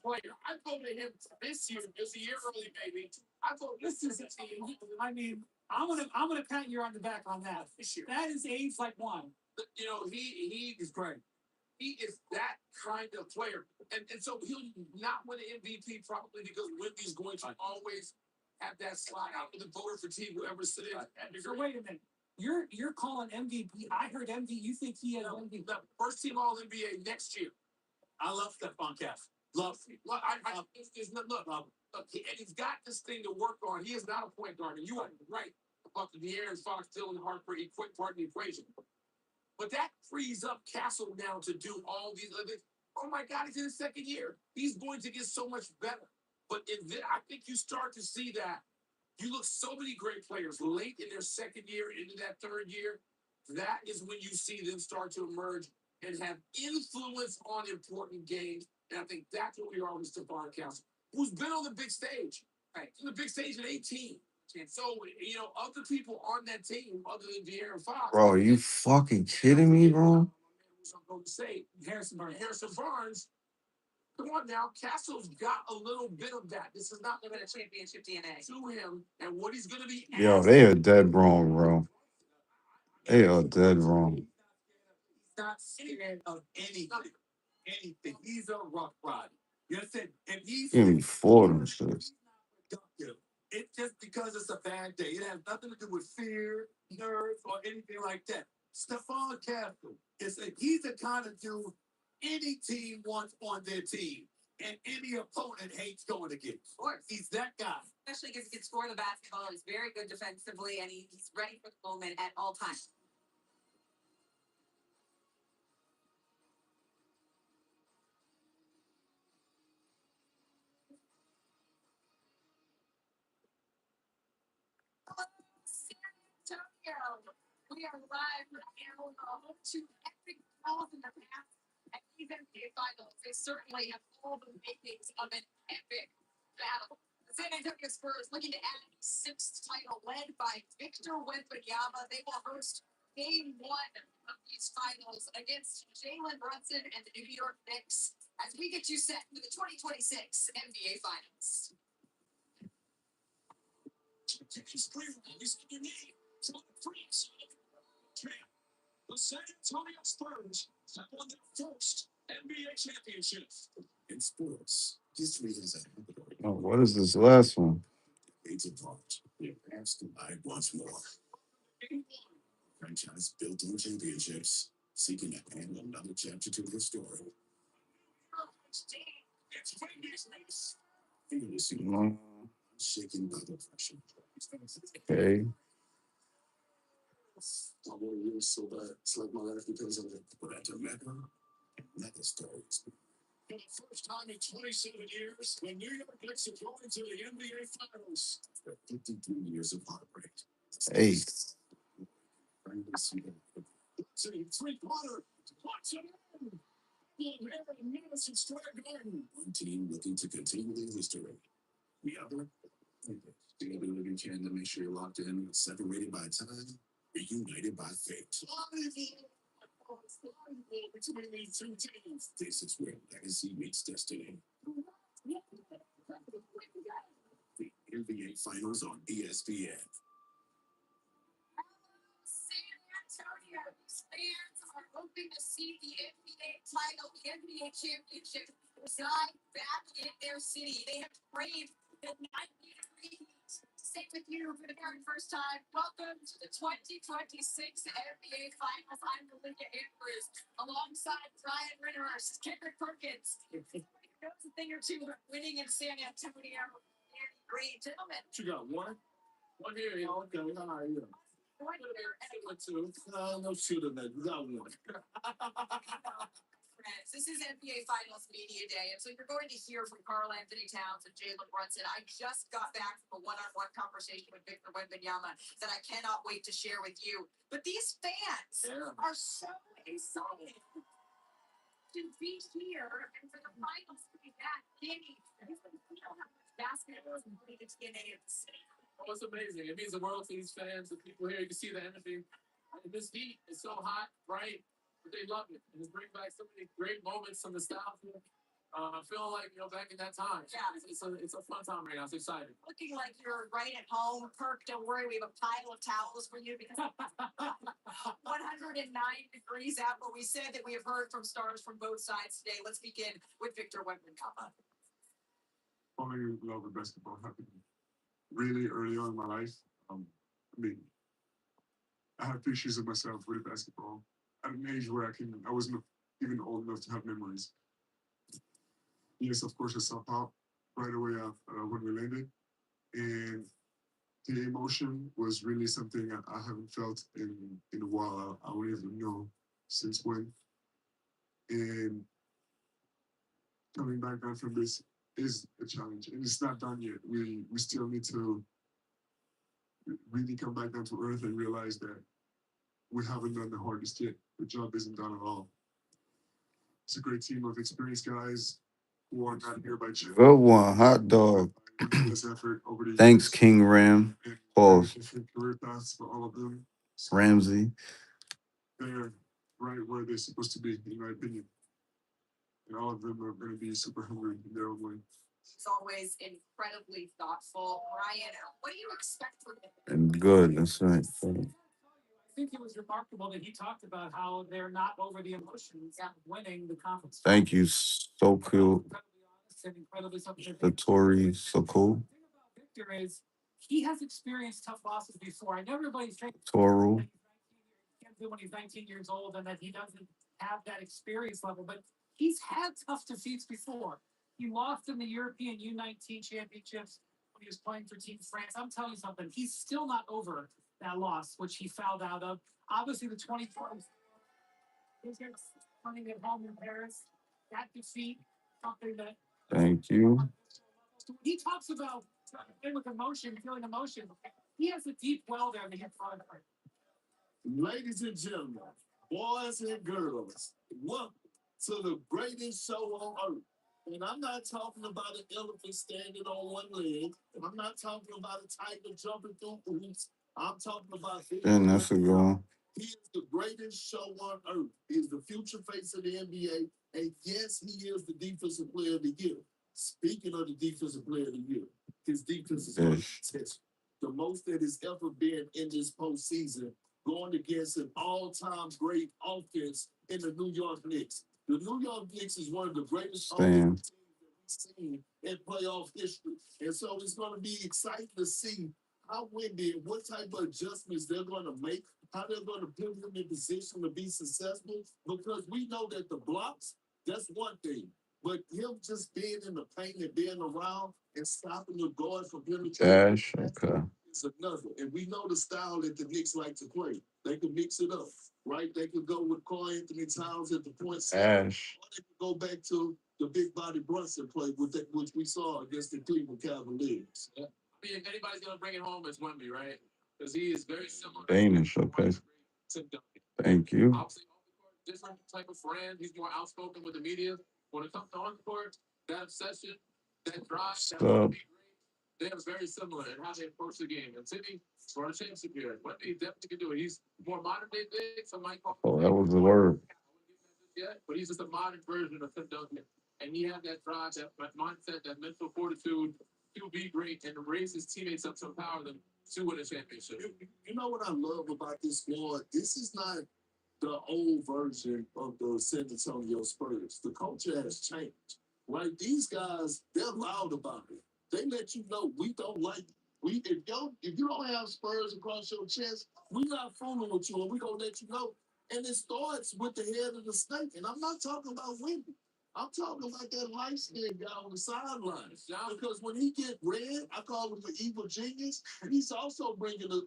player. I voted him this year because a year early, baby. I thought this is a team. I mean, I'm gonna pat you on the back on that. This year. That is age like one. You know, he is great. He is that kind of player. And so he'll not win an MVP probably because Wemby's going to always have that slide out with the voter fatigue, whoever sit in. So wait a minute. You're calling MVP. I heard MVP. You think he has MVP? The first team All NBA next year. I love Stephon Cass. Love him. Well, it's not, look, and he's got this thing to work on. He is not a point guard. And you are right about the De'Aaron Fox, Dylan Harper part of the equation. But that frees up Castle now to do all these other things. Oh my God, he's in his second year. He's going to get so much better. But I think you start to see that. You look so many great players late in their second year into that third year. That is when you see them start to emerge and have influence on important games. And I think that's what we are with Stephon Castle, who's been on the big stage, right? On the big stage at 18. And so, you know, other people on that team, other than De'Aaron Fox. Bro, are you fucking kidding me, bro? I'm going to say Harrison Barnes. Harrison Barnes. Come on now, Castle's got a little bit of that. This is not limited championship DNA to him, and what he's going to be. Yo, they are dead wrong, bro. They are dead wrong. He's not scared of anything. Anything. He's a rough rider. You understand? And he's Give me four of them shits. it's just because it's a bad day. It has nothing to do with fear, nerves, or anything like that. Stephon Castle he's the kind of dude any team wants on their team. And any opponent hates going against. Of course. He's that guy. Especially because he can score the basketball. He's very good defensively, and he's ready for the moment at all times. San Antonio. We are live from home to epic calls in the past. And these NBA finals, they certainly have all the makings of an epic battle. The San Antonio Spurs looking to add a sixth title led by Victor Wembanyama. They will host game one of these finals against Jalen Brunson and the New York Knicks as we get you set for the 2026 NBA Finals. The San Antonio Spurs have won their first NBA championship. In sports, history has a habit of Oh, what is this last one? fades apart. The past collide once more. Franchise built on championships, seeking to add another chapter to their story. It's Wendy's race. Fearlessly shaken by the pressure. Okay. I want to use so bad. It's like my life depends on it. But at the mega stories. For the first time in 27 years, the New York Knicks are going to the NBA Finals. After 53 years of heartbreak. Hey. Three-quarter. What's it in? Madison Square Garden. One team looking to continue their history. The other, together living can to make sure you're locked in, separated by time, reunited by fate. Between these two teams, this is where legacy meets destiny. The NBA Finals on ESPN. San Antonio fans are hoping to see the NBA title, the NBA championship, reside back in their city. They have craved the 90 degrees. Stay with you for the very first time. Welcome to the 2026 NBA Finals. I'm Malika Andrews, alongside Brian Ritterhurst, Kendrick Perkins. Everybody knows a thing or two about winning in San Antonio. And great gentlemen. You got one? One here, you know. Okay, all right, yeah. No shooter, man. You got one. This is NBA Finals Media Day, and so you're going to hear from Karl Anthony Towns and Jalen Brunson. I just got back from a one-on-one conversation with Victor Wembanyama that I cannot wait to share with you. But these fans are so excited to be here and for the finals to be back. Danny, you know how much basketball is really the DNA of the city. Oh, it's amazing. It means the world to these fans, the people here. You can see the energy. And this heat is so hot, right? But they love it. And it's bringing back so many great moments, some nostalgia. Feeling like, back in that time. Yeah. It's a fun time right now. It's exciting. Looking like you're right at home. Kirk, don't worry. We have a pile of towels for you because 109 degrees out. But we said that we have heard from stars from both sides today. Let's begin with Victor Wembanyama. Falling in love with basketball happened really early on in my life. I mean, I have pictures of myself with basketball at an age where I wasn't even old enough to have memories. Yes, of course, I saw Pop right away when we landed. And the emotion was really something I haven't felt in a while. I don't even know since when. And coming back down from this is a challenge, and it's not done yet. We still need to really come back down to earth and realize that we haven't done the hardest yet. The job isn't done at all. It's a great team of experienced guys who are not here by chance. Good one, hot dog. This effort over the Thanks, years. King Ram. And Pause. different career paths for all of them. Ramsey. They're right where they're supposed to be, in my opinion. And all of them are going to be super hungry in their own way. It's always incredibly thoughtful. Ryan, what do you expect from him? And good, that's right. I think it was remarkable that he talked about how they're not over the emotions of winning the conference. Thank you. So cool. The Tory, so cool. The thing about Victor is he has experienced tough losses before. I know everybody thinks Toru. he can't do when he's 19 years old and that he doesn't have that experience level, but he's had tough defeats before. He lost in the European U19 championships when he was playing for Team France. I'm telling you something, he's still not over that loss, which he fouled out of. Obviously, the 2012 playing at home in Paris, that defeat, something that. Thank you. He talks about with emotion, feeling emotion. He has a deep well there that he's trying to. Ladies and gentlemen, boys and girls, welcome to the greatest show on earth. And I'm not talking about an elephant standing on one leg. I'm not talking about a tiger jumping through hoops. I'm talking about. And that's a good one. He is the greatest show on earth. He is the future face of the NBA. And yes, he is the defensive player of the year. Speaking of the defensive player of the year, his defense is going to test the most that has ever been in this postseason, going against an all-time great offense in the New York Knicks. The New York Knicks is one of the greatest offensive teams that we've seen in playoff history. And so it's going to be exciting to see how windy and what type of adjustments they're going to make, how they're going to put him in position to be successful, because we know that the blocks, that's one thing. But him just being in the paint and being around and stopping the guard from penetrating is another. And we know the style that the Knicks like to play. They can mix it up, right? They could go with Karl Anthony Towns at the point center, or they could go back to the big body Brunson play with that, which we saw against the Cleveland Cavaliers. Yeah. I mean, if anybody's gonna bring it home, it's Wemby, right? Because he is very similar. Danish, okay. Thank you. Obviously, different type of friend. He's more outspoken with the media. When it comes to on court, that obsession, that drive, they are very similar in how they approach the game. And Sydney, for a championship here, Wemby definitely can do it. He's more modern day big. Some might call. Oh, that was the word. Yeah, but he's just a modern version of Tim Duncan, and he had that drive, that mindset, that mental fortitude. He will be great and raise his teammates up to empower them to win a championship. You know what I love about this squad? This is not the old version of the San Antonio Spurs. The culture has changed, right? These guys, they're loud about it. They let you know we don't like if you don't have Spurs across your chest, we not fooling with you, and we gonna let you know. And it starts with the head of the snake. And I'm not talking about Wemby. I'm talking about that light-skinned guy on the sidelines. Because when he get red, I call him the evil genius. He's also bringing a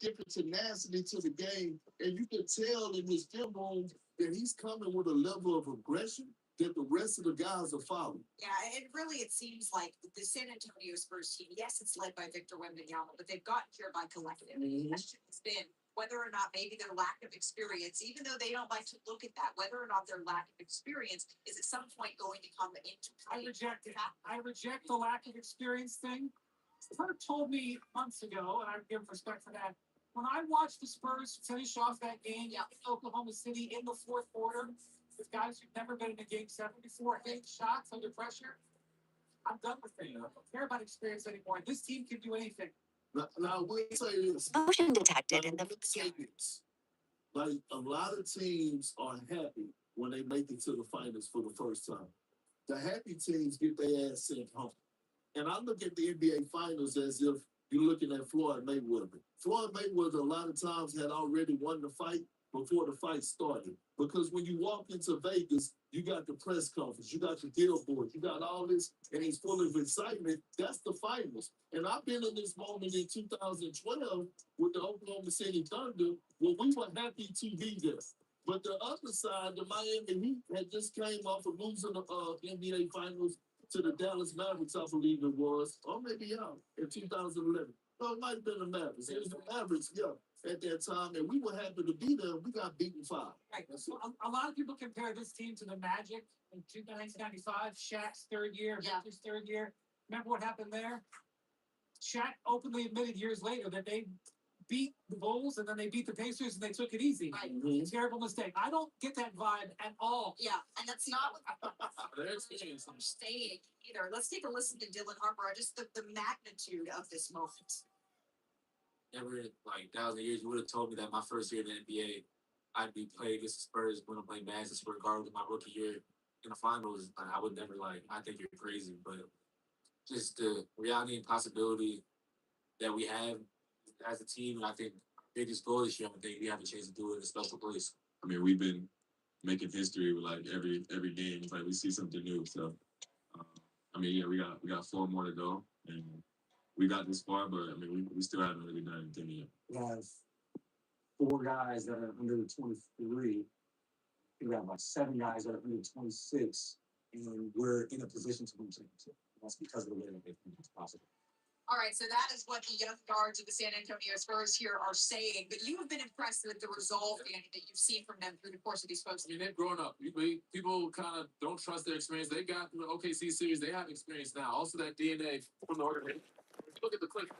different tenacity to the game. And you can tell in his film room that he's coming with a level of aggression that the rest of the guys are following. Yeah, and really it seems like the San Antonio Spurs team, yes, it's led by Victor Wembanyama, but they've gotten here by collective. The question has been whether or not maybe their lack of experience, even though they don't like to look at that, whether or not their lack of experience is at some point going to come into play. I reject it. I reject the lack of experience thing. Kurt told me months ago, and I give respect for that. When I watched the Spurs finish off that game in Oklahoma City in the fourth quarter, with guys who've never been in a game 7 before, hitting shots under pressure. I'm done with it. I don't care about experience anymore. This team can do anything. Now I will say this. Motion detected in Now, the. let me say this. Like a lot of teams are happy when they make it to the finals for the first time. The happy teams get their ass sent home. And I look at the NBA finals as if you're looking at Floyd Mayweather. Floyd Mayweather a lot of times had already won the fight before the fight started. Because when you walk into Vegas, you got the press conference, you got the billboard, you got all this, and it's full of excitement. That's the finals. And I've been in this moment in 2012 with the Oklahoma City Thunder, where we were happy to be there. But the other side, the Miami Heat had just came off of losing the NBA Finals to the Dallas Mavericks, I believe it was, or maybe in 2011. No, it might have been the Mavericks. It was the Mavericks, at that time, and we were happy to be there. We got beaten 5. Right. So a lot of people compare this team to the Magic in 1995, Shaq's third year, Victor's third year. Remember what happened there? Shaq openly admitted years later that they beat the Bulls and then they beat the Pacers and they took it easy. Right. Terrible mistake. I don't get that vibe at all. Yeah, and that's not what Their experience. I'm saying either. Let's take a listen to Dylan Harper, just the magnitude of this moment. Never in like 1,000 years, you would have told me that my first year in the NBA, I'd be playing against the Spurs, going to play Madison Square Garden with my rookie year in the finals. Like, I would never I think you're crazy, but just the reality and possibility that we have as a team, and I think our biggest goal this year, I think we have a chance to do it in a special place. I mean, we've been making history with like every game. It's like we see something new. So, I mean, yeah, we got 4 more to go, and we got this far, but I mean, we still haven't really done anything yet. We have 4 guys that are under 23. We have like 7 guys that are under 26, and we're in a position to win championship. That's because of the way that they think it's possible. All right, so that is what the young guards of the San Antonio Spurs here are saying. But you have been impressed with the resolve, Danny, that you've seen from them through the course of these I posts. mean, they've grown up. People kind of don't trust their experience. They got through the OKC series. They have experience now. Also, that DNA from the organization. Look at the Clippers.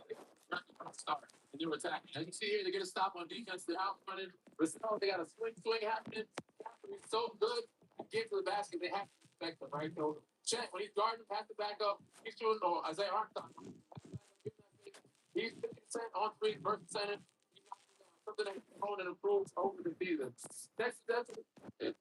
Start and they're attacking. As you see here, they get a stop on defense. They're out running. They got a swing happening. It's so good. Get to the basket. They have to respect them, right? So, Chet, when he's guarding, pass it back up. He's shooting. Or Isaiah Hartenstein. He's 50% on 3 versus center. Something that he's grown and improved over the season. Next, that's it.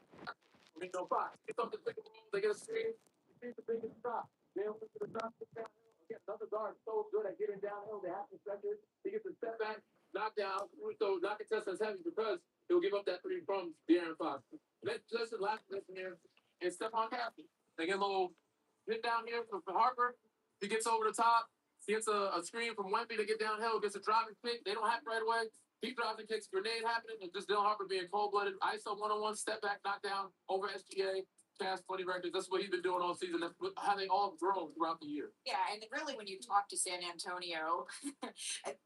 No five. Get up the pick and roll. They get a screen. They the biggest stop. They don't get to the top. Again, another guard so good at getting downhill. They have to step it. He gets a step back, knock down. So not contest as heavy because he'll give up that 3 from De'Aaron Fox. Let's listen, last listen here. And Stephon Castle. They get a little hit down here for Harper. He gets over the top. He gets a screen from Wemby to get downhill, gets a driving pick. They don't have right away. He drives and kicks, grenade happening, and just Dylan Harper being cold-blooded. ISO 1-on-1, step back, knockdown, over SGA, cast 20 records. That's what he's been doing all season. That's how they all grown throughout the year. Yeah, and really when you talk to San Antonio,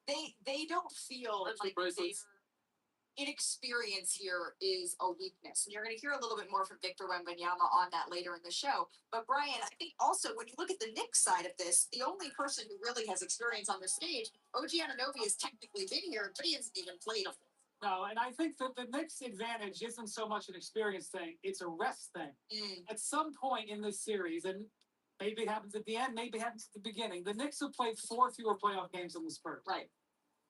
they don't feel like their inexperience here is a weakness. And you're going to hear a little bit more from Victor Wembanyama on that later in the show. But Brian, I think also when you look at the Knicks side of this, the only person who really has experience on the stage, OG Anunoby has technically been here, but he hasn't even played a No, and I think that the Knicks' advantage isn't so much an experience thing; it's a rest thing. At some point in this series, and maybe it happens at the end, maybe it happens at the beginning, the Knicks have played 4 fewer playoff games than the Spurs. Right.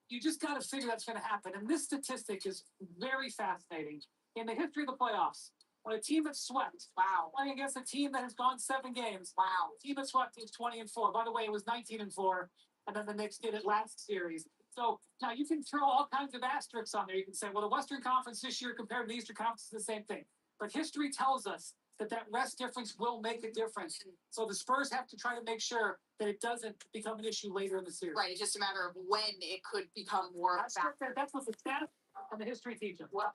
You just got to figure that's going to happen. And this statistic is very fascinating. In the history of the playoffs, when a team that swept, playing against a team that has gone 7 games, a team that swept is 20-4. By the way, it was 19-4, and then the Knicks did it last series. So now you can throw all kinds of asterisks on there. You can say, well, the Western Conference this year compared to the Eastern Conference is the same thing. But history tells us that rest difference will make a difference. So the Spurs have to try to make sure that it doesn't become an issue later in the series. Right, it's just a matter of when it could become more. That's what the stats and the history teach us. Well,